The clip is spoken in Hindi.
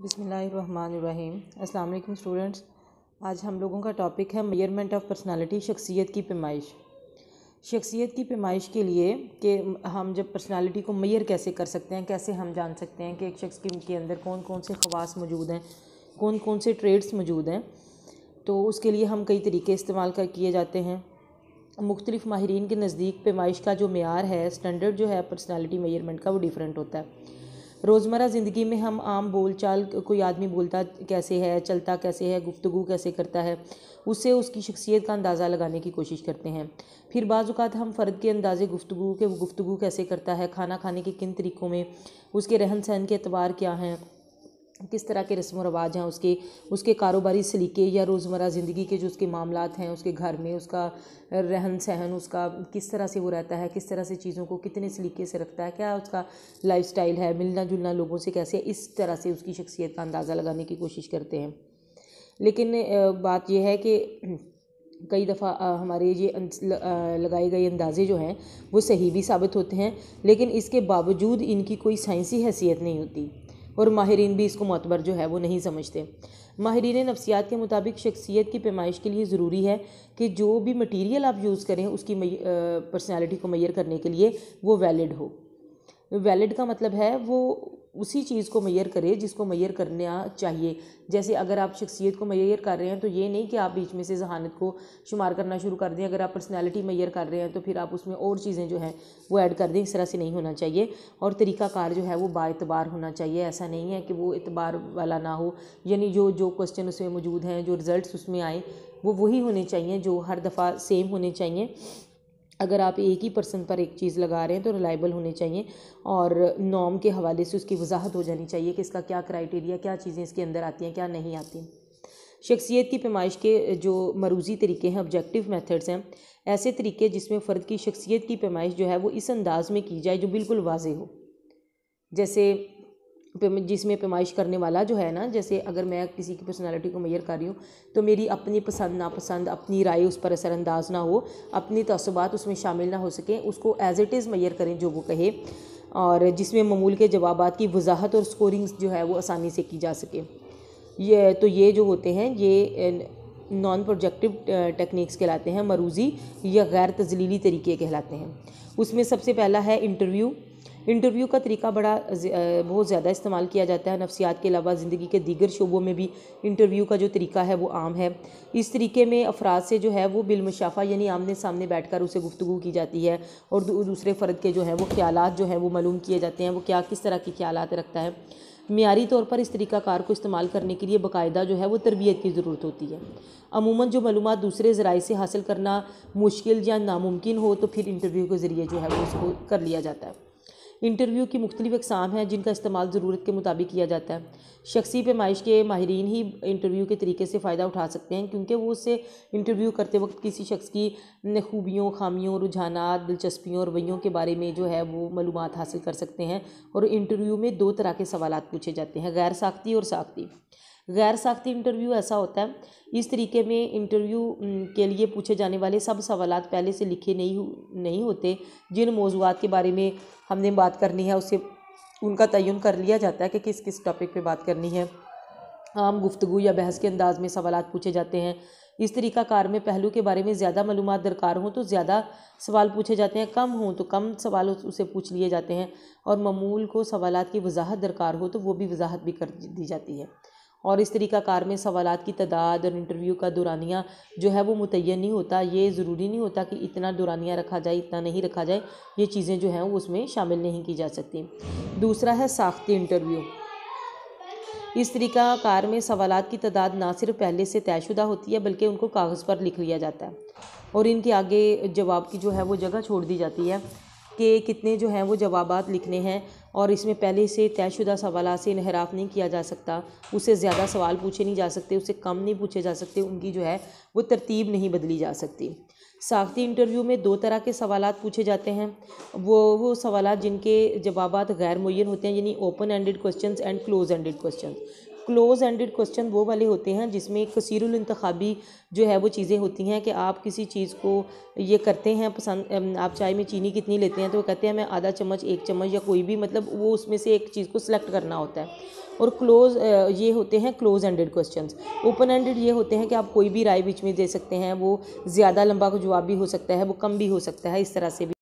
बिस्मिल्लाहिर्रहमानिर्रहीम। अस्सलाम वालेकुम स्टूडेंट्स। आज हम लोगों का टॉपिक है मेजरमेंट ऑफ पर्सनालिटी, शख्सियत की पैमाइश। शख्सियत की पैमाइश के लिए कि हम जब पर्सनालिटी को मेजर कैसे कर सकते हैं, कैसे हम जान सकते हैं कि एक शख्स के अंदर कौन कौन से ख़वास मौजूद हैं, कौन कौन से ट्रेड्स मौजूद हैं, तो उसके लिए हम कई तरीके इस्तेमाल किए जाते हैं। मुख्तलिफ़ माहिरीन के नज़दीक पैमाइश का जो मेयार है, स्टैंडर्ड जो है पर्सनालिटी मेजरमेंट का, वो डिफरेंट होता है। रोज़मर्रा ज़िंदगी में हम आम बोल चाल, कोई आदमी बोलता कैसे है, चलता कैसे है, गुफ्तगू कैसे करता है, उससे उसकी शख्सियत का अंदाज़ा लगाने की कोशिश करते हैं। फिर बाज़ औक़ात हम फ़र्द के अंदाज़े गुफ्तगू के, वो गुफ्तगू कैसे करता है, खाना खाने के किन तरीक़ों में, उसके रहन सहन के एतबार क्या हैं, किस तरह के रस्म व रवाज हैं, उसके कारोबारी सलीके या रोज़मर्रा ज़िंदगी के जो उसके मामलात हैं, उसके घर में उसका रहन सहन, उसका किस तरह से वो रहता है, किस तरह से चीज़ों को कितने सलीके से रखता है, क्या उसका लाइफस्टाइल है, मिलना जुलना लोगों से कैसे, इस तरह से उसकी शख्सियत का अंदाज़ा लगाने की कोशिश करते हैं। लेकिन बात यह है कि कई दफ़ा हमारे ये लगाए गए अंदाज़े जो हैं वो सही भी साबित होते हैं, लेकिन इसके बावजूद इनकी कोई साइंसी हैसियत नहीं होती और माहिरीन भी इसको मोतबर जो है वो नहीं समझते। माहिरीन नफ्सियात के मुताबिक शख्सियत की पैमाइश के लिए ज़रूरी है कि जो भी मटीरियल आप यूज़ करें उसकी पर्सनालिटी को मेजर करने के लिए वो वैलिड हो। वैलिड का मतलब है वो उसी चीज़ को मेजर करे जिसको मेजर करना चाहिए। जैसे अगर आप शख्सियत को मेजर कर रहे हैं तो ये नहीं कि आप बीच में से जहानत को शुमार करना शुरू कर दें। अगर आप पर्सनालिटी मेजर कर रहे हैं तो फिर आप उसमें और चीज़ें जो हैं वो ऐड कर दें। इस तरह से नहीं होना चाहिए और तरीक़ाकार जो है वो बाएतबार होना चाहिए। ऐसा नहीं है कि वो एतबार वाला ना हो, यानी जो क्वेश्चन उसमें मौजूद हैं, जो रिज़ल्ट उसमें आए वो वही होने चाहिए, जो हर दफ़ा सेम होने चाहिए। अगर आप एक ही पर्सन पर एक चीज़ लगा रहे हैं तो रिलायबल होने चाहिए और नॉर्म के हवाले से उसकी वजाहत हो जानी चाहिए कि इसका क्या क्राइटेरिया, क्या चीज़ें इसके अंदर आती हैं, क्या नहीं आती। शख्सियत की पैमाइश के जो मरूज़ी तरीके हैं, ऑब्जेक्टिव मेथड्स हैं, ऐसे तरीके जिसमें फ़र्द की शख्सियत की पैमाइश जो है वो इस अंदाज़ में की जाए जो बिल्कुल वाज़ेह हो। जैसे जिसमें पैमाइश करने वाला जो है ना, जैसे अगर मैं किसी की पर्सनालिटी को मेजर कर रही हूँ तो मेरी अपनी पसंद नापसंद, अपनी राय उस पर असरअंदाज ना हो, अपनी तसब्बात उसमें शामिल ना हो सकें, उसको एज़ इट इज़ मेजर करें जो वो कहे, और जिसमें मामूल के जवाबात की वजाहत और स्कोरिंग जो है वो आसानी से की जा सके। ये जो होते हैं ये नॉन प्रोजेक्टिव टेक्निक्स कहलाते हैं, मरूज़ी या गैर तजलीली तरीके कहलाते हैं। उसमें सबसे पहला है इंटरव्यू का तरीका बहुत ज़्यादा इस्तेमाल किया जाता है। नफ्सियात के अलावा ज़िंदगी के दीगर शोबों में भी इंटरव्यू का जो तरीका है वो आम है। इस तरीके में अफराद से जो है वो बिलमुशाफा यानी आमने सामने बैठकर उसे गुफ्तगू की जाती है और दूसरे फ़र्द के जो है वो ख्यालात जो हैं वो मालूम किए जाते हैं, वो क्या किस तरह के ख्यालात रखता है। मियारी तौर पर इस तरीक़ाकार को इस्तेमाल करने के लिए बाकायदा जो है वो तरबियत की ज़रूरत होती है। अमूमन जो मालूमात दूसरे ज़राए से हासिल करना मुश्किल या नामुमकिन हो तो फिर इंटरव्यू के ज़रिए जो है वो उसको कर लिया जाता है। इंटरव्यू की मुख्तलिफ़ अक़साम हैं जिनका इस्तेमाल ज़रूरत के मुताबिक किया जाता है। शख्सी पैमाइश के माहिरीन ही इंटरव्यू के तरीके से फ़ायदा उठा सकते हैं, क्योंकि वो उससे इंटरव्यू करते वक्त किसी शख्स की खूबियों, खामियों, रुझानात, दिलचस्पियों और रवैयों के बारे में जो है वो मालूमात हासिल कर सकते हैं। और इंटरव्यू में दो तरह के सवालात पूछे जाते हैं, गैर साख्ती और साख्ती। गैर साख्ती इंटरव्यू ऐसा होता है, इस तरीके में इंटरव्यू के लिए पूछे जाने वाले सब सवालात पहले से लिखे नहीं होते। जिन मौज़ूआत के बारे में हमने बात करनी है उससे उनका तयन कर लिया जाता है कि किस किस टॉपिक पे बात करनी है। आम गुफ्तगू या बहस के अंदाज में सवालात पूछे जाते हैं। इस तरीक़ाकार में पहलू के बारे में ज़्यादा मालूमात दरकार हो तो ज़्यादा सवाल पूछे जाते हैं, कम हो तो कम सवाल उसे पूछ लिए जाते हैं, और मामूल को सवालात की वजाहत दरकार हो तो वो भी वजाहत भी कर दी जाती है। और इस तरीक़ाकार में सवालात की तादाद और इंटरव्यू का दौरानिया जो है वो मुतय्यन नहीं होता। ये ज़रूरी नहीं होता कि इतना दौरानिया रखा जाए, इतना नहीं रखा जाए, ये चीज़ें जो हैं वो उसमें शामिल नहीं की जा सकती। दूसरा है साख्ती इंटरव्यू। इस तरीक़ाकार में सवालात की तादाद ना सिर्फ पहले से तयशुदा होती है बल्कि उनको कागज़ पर लिख लिया जाता है और इनके आगे जवाब की जो है वो जगह छोड़ दी जाती है कि कितने जो हैं वो जवाबात लिखने हैं, और इसमें पहले से तयशुदा सवालात से इन्हिराफ नहीं किया जा सकता। उससे ज़्यादा सवाल पूछे नहीं जा सकते, उससे कम नहीं पूछे जा सकते, उनकी जो है वो तरतीब नहीं बदली जा सकती। साख्ती इंटरव्यू में दो तरह के सवालात पूछे जाते हैं, वो सवालात जिनके जवाबात गैर मुय्यन होते हैं, यानी open ended questions and close ended question. Close ended question वो वाले होते हैं जिसमें कसीरुल इंतखाबी जो है वो चीज़ें होती हैं कि आप किसी चीज़ को ये करते हैं पसंद, आप चाय में चीनी कितनी लेते हैं तो वो कहते हैं मैं आधा चम्मच, एक चम्मच, या कोई भी, मतलब वो उसमें से एक चीज़ को सिलेक्ट करना होता है। और क्लोज ये होते हैं close ended questions. Open ended ये होते हैं कि आप कोई भी राय बीच में दे सकते हैं, वो ज़्यादा लंबा जवाब भी हो सकता है, वो कम भी हो सकता है, इस तरह से भी